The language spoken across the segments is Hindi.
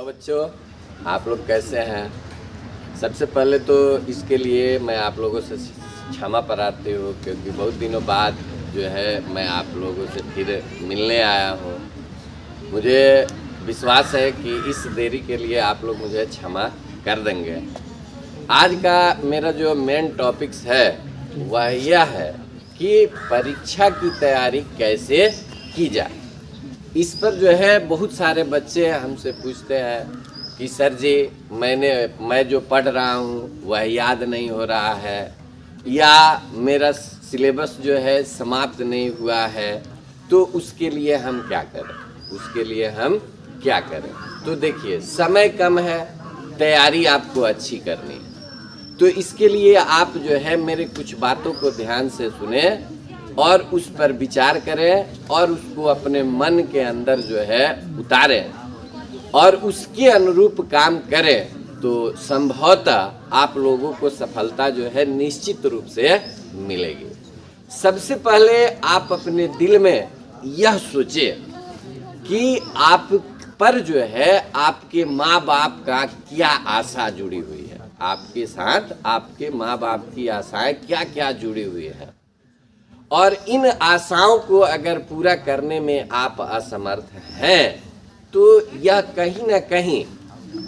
हेलो बच्चों, आप लोग कैसे हैं। सबसे पहले तो इसके लिए मैं आप लोगों से क्षमा प्रार्थी हूँ, क्योंकि बहुत दिनों बाद जो है मैं आप लोगों से फिर मिलने आया हूँ। मुझे विश्वास है कि इस देरी के लिए आप लोग मुझे क्षमा कर देंगे। आज का मेरा जो मेन टॉपिक्स है वह यह है कि परीक्षा की तैयारी कैसे की जाए। इस पर जो है बहुत सारे बच्चे हमसे पूछते हैं कि सर जी मैं जो पढ़ रहा हूँ वह याद नहीं हो रहा है, या मेरा सिलेबस जो है समाप्त नहीं हुआ है, तो उसके लिए हम क्या करें। तो देखिए, समय कम है, तैयारी आपको अच्छी करनी है। तो इसके लिए आप जो है मेरे कुछ बातों को ध्यान से सुने और उस पर विचार करें और उसको अपने मन के अंदर जो है उतारें और उसके अनुरूप काम करें, तो संभवतः आप लोगों को सफलता जो है निश्चित रूप से मिलेगी। सबसे पहले आप अपने दिल में यह सोचें कि आप पर जो है आपके माँ बाप का क्या आशा जुड़ी हुई है, आपके साथ आपके माँ बाप की आशाएं क्या क्या जुड़ी हुई है, और इन आशाओं को अगर पूरा करने में आप असमर्थ हैं तो यह कहीं ना कहीं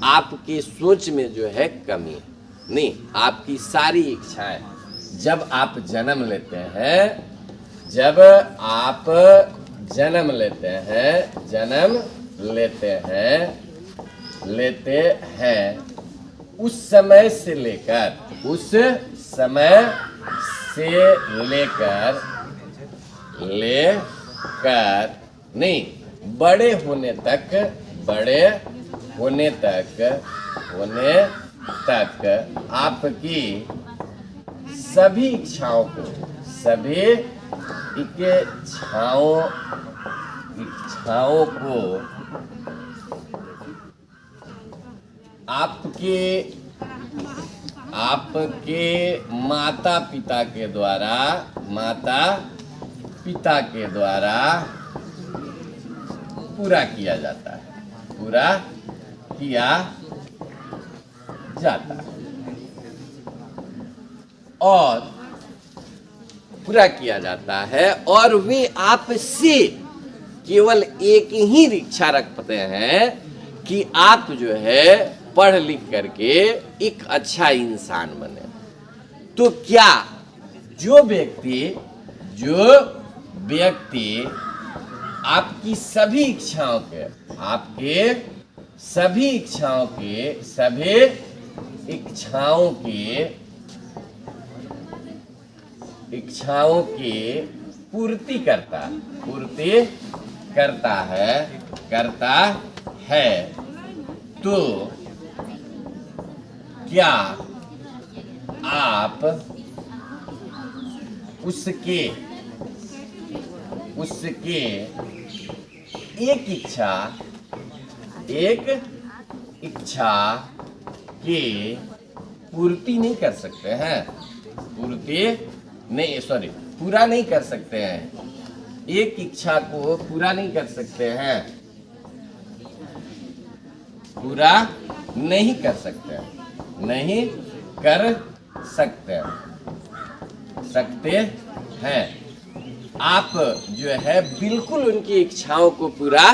आपके सोच में जो है कमी है। नहीं, आपकी सारी इच्छाएं जब आप जन्म लेते हैं उस समय से लेकर नहीं, बड़े होने तक आपकी सभी इच्छाओं को आपके माता पिता के द्वारा पूरा किया जाता है। और वे आपसे केवल एक ही इच्छा रखते हैं कि आप जो है पढ़ लिख करके एक अच्छा इंसान बने। तो क्या जो व्यक्ति आपकी सभी इच्छाओं की पूर्ति करता है, तो क्या आप उसके एक इच्छा की पूर्ति नहीं कर सकते हैं, पूरा नहीं कर सकते हैं, एक इच्छा को पूरा नहीं कर सकते हैं, नहीं कर सकते हैं। आप जो है बिल्कुल उनकी इच्छाओं को पूरा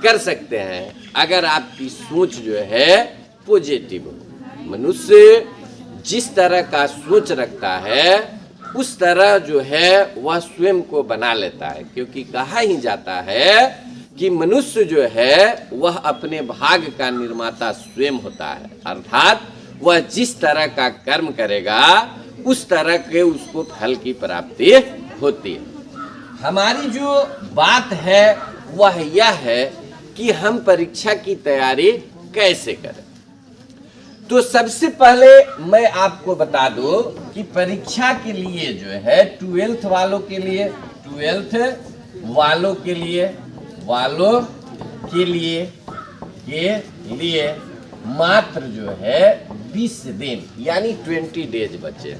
कर सकते हैं अगर आपकी सोच जो है पॉजिटिव हो। मनुष्य जिस तरह का सोच रखता है उस तरह जो है वह स्वयं को बना लेता है, क्योंकि कहा ही जाता है कि मनुष्य जो है वह अपने भाग्य का निर्माता स्वयं होता है। अर्थात वह जिस तरह का कर्म करेगा उस तरह के उसको फल की प्राप्ति होती है। हमारी जो बात है वह यह है कि हम परीक्षा की तैयारी कैसे करें। तो सबसे पहले मैं आपको बता दूं कि परीक्षा के लिए जो है 12th वालों के लिए मात्र जो है 20 दिन यानी 20 डेज बचे।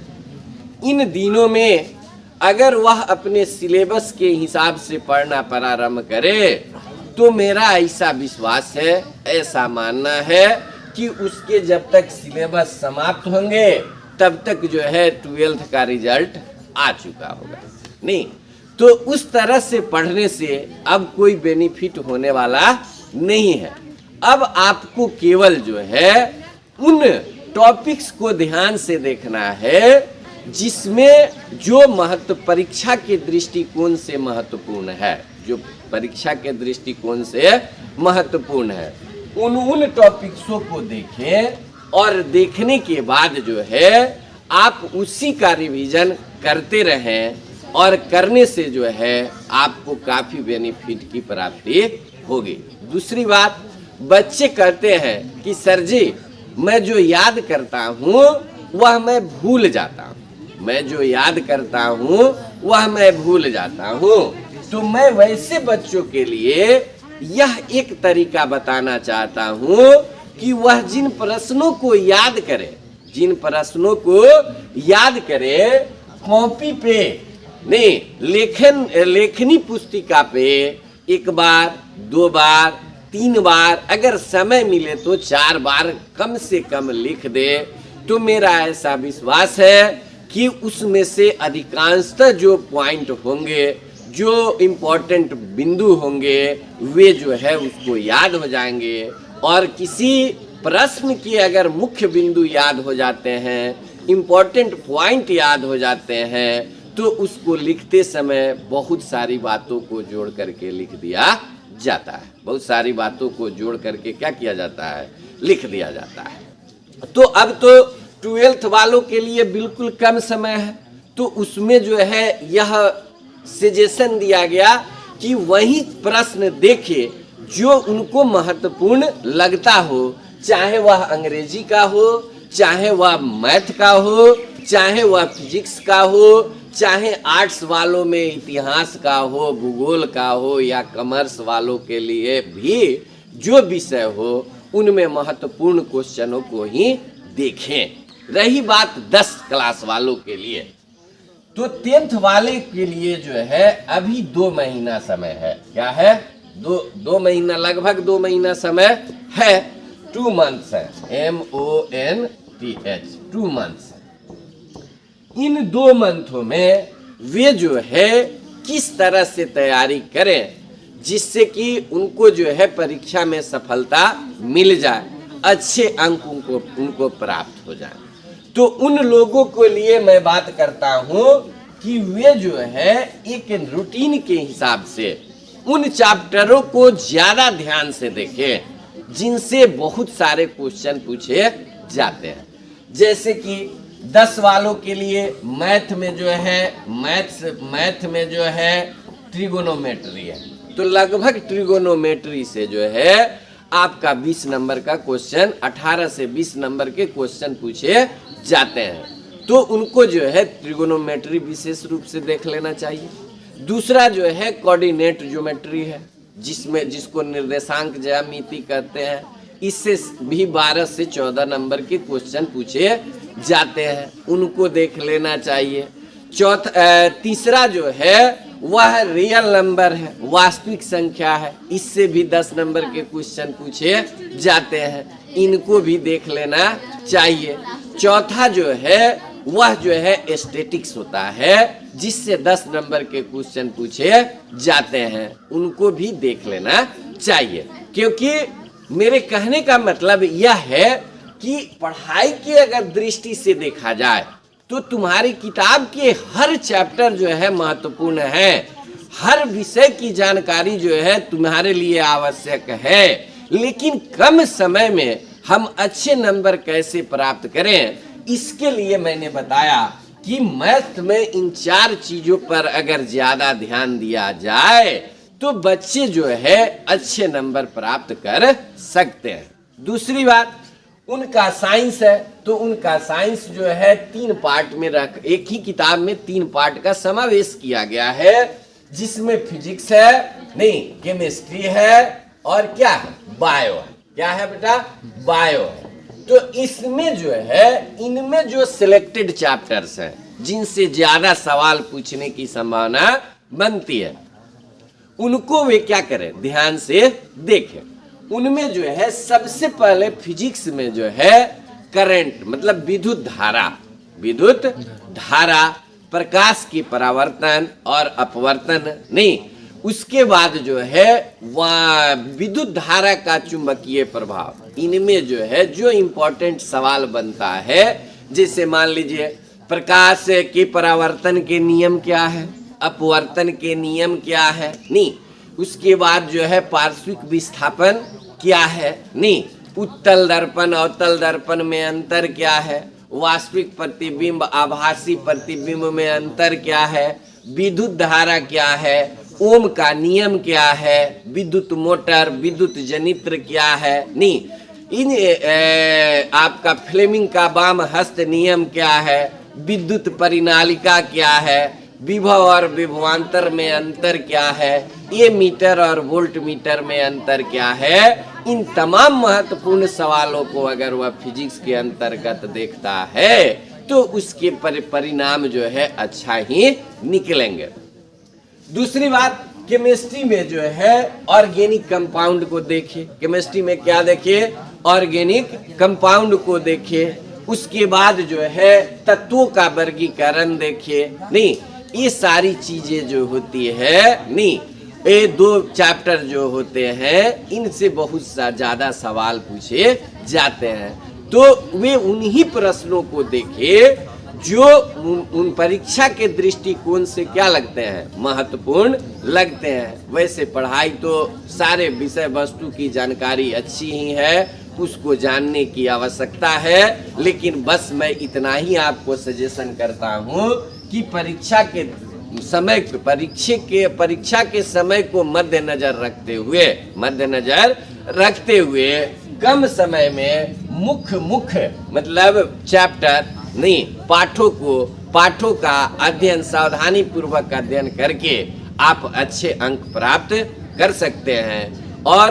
इन दिनों में अगर वह अपने सिलेबस के हिसाब से पढ़ना प्रारंभ करे तो मेरा ऐसा विश्वास है, ऐसा मानना है कि उसके जब तक सिलेबस समाप्त होंगे तब तक जो है 12th का रिजल्ट आ चुका होगा। नहीं तो उस तरह से पढ़ने से अब कोई बेनिफिट होने वाला नहीं है। अब आपको केवल जो है उन टॉपिक्स को ध्यान से देखना है जिसमें जो महत्व परीक्षा के दृष्टिकोण से महत्वपूर्ण है, जो परीक्षा के दृष्टिकोण से महत्वपूर्ण है, उन टॉपिक्सों को देखें और देखने के बाद जो है आप उसी का रिवीजन करते रहें और करने से जो है आपको काफी बेनिफिट की प्राप्ति होगी। दूसरी बात, बच्चे कहते हैं कि सर जी मैं जो याद करता हूँ वह मैं भूल जाता हूँ, मैं जो याद करता हूँ वह मैं भूल जाता हूँ। तो मैं वैसे बच्चों के लिए यह एक तरीका बताना चाहता हूँ कि वह जिन प्रश्नों को याद करे, जिन प्रश्नों को याद करे कॉपी पे नहीं, लेखनी पुस्तिका पे एक बार, 2 बार, 3 बार, अगर समय मिले तो 4 बार कम से कम लिख दे, तो मेरा ऐसा विश्वास है कि उसमें से अधिकांशतः जो पॉइंट होंगे, जो इम्पोर्टेंट बिंदु होंगे, वे जो है उसको याद हो जाएंगे। और किसी प्रश्न की अगर मुख्य बिंदु याद हो जाते हैं, इम्पोर्टेंट पॉइंट याद हो जाते हैं, तो उसको लिखते समय बहुत सारी बातों को जोड़ करके लिख दिया जाता है। बहुत सारी बातों को जोड़ करके क्या किया जाता है, लिख दिया जाता है। तो अब तो 12th वालों के लिए बिल्कुल कम समय है, तो उसमें जो है यह सजेशन दिया गया कि वही प्रश्न देखे जो उनको महत्वपूर्ण लगता हो, चाहे वह अंग्रेजी का हो, चाहे वह मैथ का हो, चाहे वह फिजिक्स का हो, चाहे आर्ट्स वालों में इतिहास का हो, भूगोल का हो, या कॉमर्स वालों के लिए भी जो विषय हो उनमें महत्वपूर्ण क्वेश्चनों को ही देखें। रही बात 10 क्लास वालों के लिए, तो 10th वाले के लिए जो है अभी 2 महीना समय है। क्या है? 2 महीना, लगभग 2 महीना समय है। 2 मंथ्स है, MONTH, 2 मंथ्स। इन 2 मंथों में वे जो है किस तरह से तैयारी करें जिससे कि उनको जो है परीक्षा में सफलता मिल जाए, अच्छे अंक उनको प्राप्त हो जाए। तो उन लोगों के लिए मैं बात करता हूँ कि वे जो है एक रूटीन के हिसाब से उन चैप्टरों को ज्यादा ध्यान से देखें जिनसे बहुत सारे क्वेश्चन पूछे जाते हैं। जैसे कि 10 वालों के लिए मैथ में जो है मैथ में जो है ट्रिगोनोमेट्री है, तो लगभग ट्रिगोनोमेट्री से जो है आपका 20 नंबर का क्वेश्चन, 18 से 20 नंबर के क्वेश्चन पूछे जाते हैं। तो उनको जो है ट्रिगोनोमेट्री विशेष रूप से देख लेना चाहिए। दूसरा जो है कोऑर्डिनेट ज्योमेट्री है, जिसको निर्देशांक ज्यामिति कहते हैं। इससे भी 12 से 14 नंबर के क्वेश्चन पूछे जाते हैं, उनको देख लेना चाहिए। तीसरा जो है वह रियल नंबर है, वास्तविक संख्या है, इससे भी 10 नंबर के क्वेश्चन पूछे जाते हैं, इनको भी देख लेना चाहिए। चौथा जो है वह जो है स्टैटिक्स होता है, जिससे 10 नंबर के क्वेश्चन पूछे जाते हैं, उनको भी देख लेना चाहिए। क्योंकि मेरे कहने का मतलब यह है कि पढ़ाई की अगर दृष्टि से देखा जाए तो तुम्हारी किताब के हर चैप्टर जो है महत्वपूर्ण है, हर विषय की जानकारी जो है तुम्हारे लिए आवश्यक है। लेकिन कम समय में हम अच्छे नंबर कैसे प्राप्त करें, इसके लिए मैंने बताया कि मैथ में इन 4 चीजों पर अगर ज्यादा ध्यान दिया जाए तो बच्चे जो है अच्छे नंबर प्राप्त कर सकते हैं। दूसरी बात, उनका साइंस है, तो उनका साइंस जो है 3 पार्ट में एक ही किताब में 3 पार्ट का समावेश किया गया है, जिसमें फिजिक्स है, नहीं केमिस्ट्री है, और क्या है, बायो है। क्या है बेटा? बायो है। तो इसमें जो है इनमें जो सिलेक्टेड चैप्टर्स हैं जिनसे ज्यादा सवाल पूछने की संभावना बनती है, उनको वे क्या करें, ध्यान से देखें। उनमें जो है सबसे पहले फिजिक्स में जो है करंट मतलब विद्युत धारा, प्रकाश की परावर्तन और अपवर्तन नहीं, उसके बाद जो है विद्युत धारा का चुंबकीय प्रभाव, इनमें जो है जो इम्पोर्टेंट सवाल बनता है, जैसे मान लीजिए प्रकाश के परावर्तन के नियम क्या है, अपवर्तन के नियम क्या है, नहीं, उसके बाद जो है पार्श्विक विस्थापन क्या है, नहीं, उत्तल दर्पण अवतल दर्पण में अंतर क्या है, वास्तविक प्रतिबिंब आभासी प्रतिबिंब में अंतर क्या है, विद्युत धारा क्या है, ओम का नियम क्या है, विद्युत मोटर विद्युत जनित्र क्या है, नहीं, आपका फ्लेमिंग का वाम हस्त नियम क्या है, विद्युत परिनालिका क्या है, विभव और विभवांतर में अंतर क्या है, ये मीटर और वोल्ट मीटर में अंतर क्या है, इन तमाम महत्वपूर्ण सवालों को अगर वह फिजिक्स के अंतर्गत देखता है तो उसके परिणाम जो है अच्छा ही निकलेंगे। दूसरी बात, केमिस्ट्री में जो है ऑर्गेनिक कंपाउंड को देखिए, केमिस्ट्री में क्या देखिए, ऑर्गेनिक कंपाउंड को देखिए, उसके बाद जो है तत्वों का वर्गीकरण देखिए, नहीं, ये सारी चीजें जो होती है, नहीं, ये 2 चैप्टर जो होते हैं इनसे बहुत ज्यादा सवाल पूछे जाते हैं, तो वे उन्हीं प्रश्नों को देखिए जो उन परीक्षा के दृष्टिकोण से क्या लगते हैं, महत्वपूर्ण लगते हैं। वैसे पढ़ाई तो सारे विषय वस्तु की जानकारी अच्छी ही है, उसको जानने की आवश्यकता है, लेकिन बस मैं इतना ही आपको सजेशन करता हूँ कि परीक्षा के समय को मद्देनजर रखते हुए कम समय में मुख्य मतलब चैप्टर नहीं, पाठों का अध्ययन सावधानी पूर्वक अध्ययन करके आप अच्छे अंक प्राप्त कर सकते हैं। और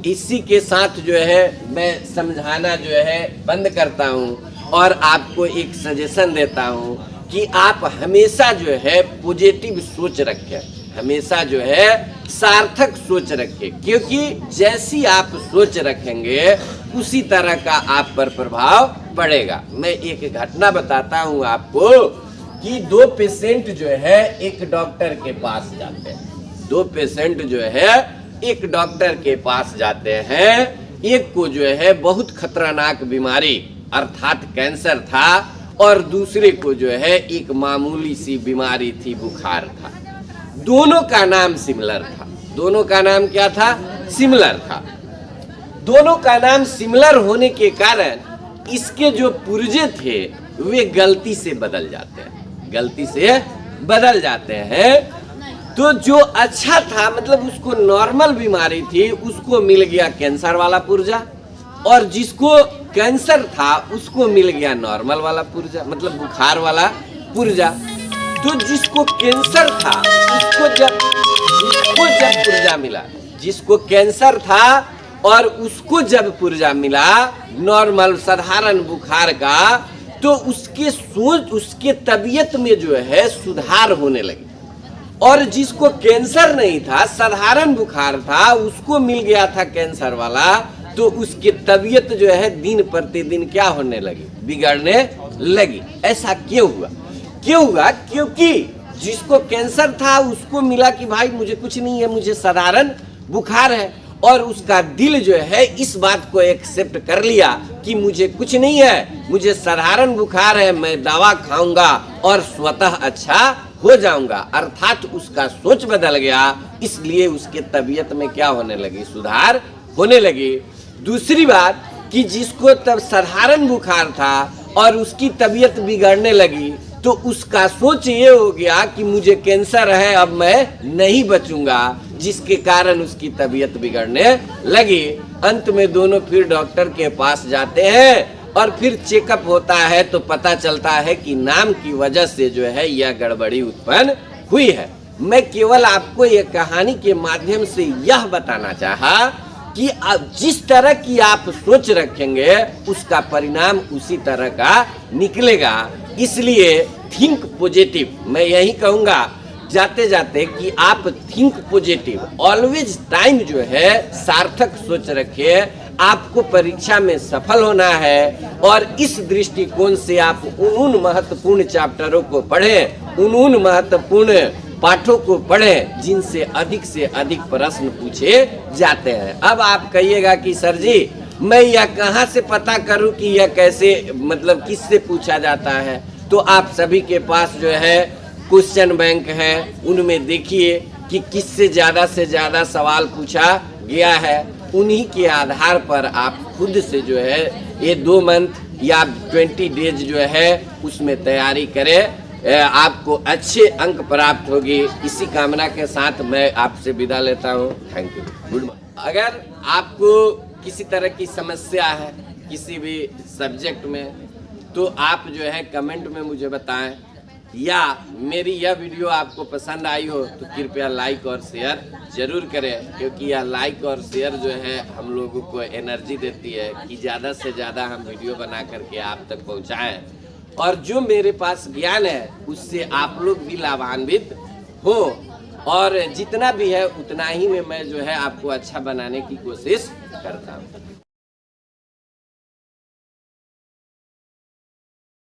इसी के साथ जो है मैं समझाना जो है बंद करता हूँ और आपको एक सजेशन देता हूँ कि आप हमेशा जो है पॉजिटिव सोच रखें, हमेशा जो है सार्थक सोच रखें, क्योंकि जैसी आप सोच रखेंगे उसी तरह का आप पर प्रभाव पड़ेगा। मैं एक घटना बताता हूँ आपको कि 2 पेशेंट जो है एक डॉक्टर के पास जाते हैं, 2 पेशेंट जो है एक डॉक्टर के पास जाते हैं। एक को जो है बहुत खतरनाक बीमारी अर्थात कैंसर था और दूसरे को जो है एक मामूली सी बीमारी थी, बुखार था। दोनों का नाम सिमिलर था, दोनों का नाम क्या था, सिमिलर था। दोनों का नाम सिमिलर होने के कारण इसके जो पुर्जे थे वे गलती से बदल जाते हैं। तो जो अच्छा था मतलब उसको नॉर्मल बीमारी थी उसको मिल गया कैंसर वाला पुर्जा, और जिसको कैंसर था उसको मिल गया नॉर्मल वाला पुर्जा मतलब बुखार वाला पुर्जा। तो जिसको कैंसर था उसको जब पुर्जा मिला, जिसको कैंसर था और उसको जब पुर्जा मिला नॉर्मल साधारण बुखार का, तो उसके तबीयत में जो है सुधार होने लगी। और जिसको कैंसर नहीं था साधारण बुखार था उसको मिल गया था कैंसर वाला, तो उसकी तबीयत जो है दिन प्रतिदिन क्या होने लगी, बिगड़ने लगी। ऐसा क्यों हुआ? क्योंकि जिसको कैंसर था उसको मिला कि भाई मुझे कुछ नहीं है, मुझे साधारण बुखार है, और उसका दिल जो है इस बात को एक्सेप्ट कर लिया कि मुझे कुछ नहीं है, मुझे साधारण बुखार है, मैं दवा खाऊंगा और स्वतः अच्छा हो जाऊंगा। अर्थात उसका सोच बदल गया, इसलिए उसके तबीयत में क्या होने लगी, सुधार होने लगी। दूसरी बात कि जिसको तब साधारण बुखार था और उसकी तबीयत बिगड़ने लगी, तो उसका सोच ये हो गया कि मुझे कैंसर है, अब मैं नहीं बचूंगा, जिसके कारण उसकी तबीयत बिगड़ने लगी। अंत में दोनों फिर डॉक्टर के पास जाते हैं और फिर चेकअप होता है तो पता चलता है कि नाम की वजह से जो है यह गड़बड़ी उत्पन्न हुई है। मैं केवल आपको ये कहानी के माध्यम से यह बताना चाहा कि जिस तरह की आप सोच रखेंगे उसका परिणाम उसी तरह का निकलेगा। इसलिए थिंक पॉजिटिव, मैं यही कहूँगा जाते जाते कि आप थिंक पॉजिटिव, ऑलवेज टाइम जो है सार्थक सोच रखिए। आपको परीक्षा में सफल होना है और इस दृष्टिकोण से आप उन महत्वपूर्ण चैप्टरों को पढ़ें, उन महत्वपूर्ण पाठों को पढ़ें जिनसे से अधिक प्रश्न पूछे जाते हैं। अब आप कहिएगा कि सर जी मैं यह कहाँ से पता करूं कि यह कैसे, मतलब किससे पूछा जाता है? तो आप सभी के पास जो है क्वेश्चन बैंक है, उनमें देखिए कि किससे ज़्यादा से ज़्यादा सवाल पूछा गया है। उन्हीं के आधार पर आप खुद से जो है ये 2 मंथ या 20 डेज जो है उसमें तैयारी करें, आपको अच्छे अंक प्राप्त होगी। इसी कामना के साथ मैं आपसे विदा लेता हूँ। Thank you, good morning. अगर आपको किसी तरह की समस्या है किसी भी सब्जेक्ट में तो आप जो है कमेंट में मुझे बताएं, या मेरी यह वीडियो आपको पसंद आई हो तो कृपया लाइक और शेयर जरूर करें, क्योंकि यह लाइक और शेयर जो है हम लोगों को एनर्जी देती है कि ज़्यादा से ज़्यादा हम वीडियो बना करके आप तक पहुंचाएं, और जो मेरे पास ज्ञान है उससे आप लोग भी लाभान्वित हो, और जितना भी है उतना ही में मैं जो है आपको अच्छा बनाने की कोशिश करता हूँ।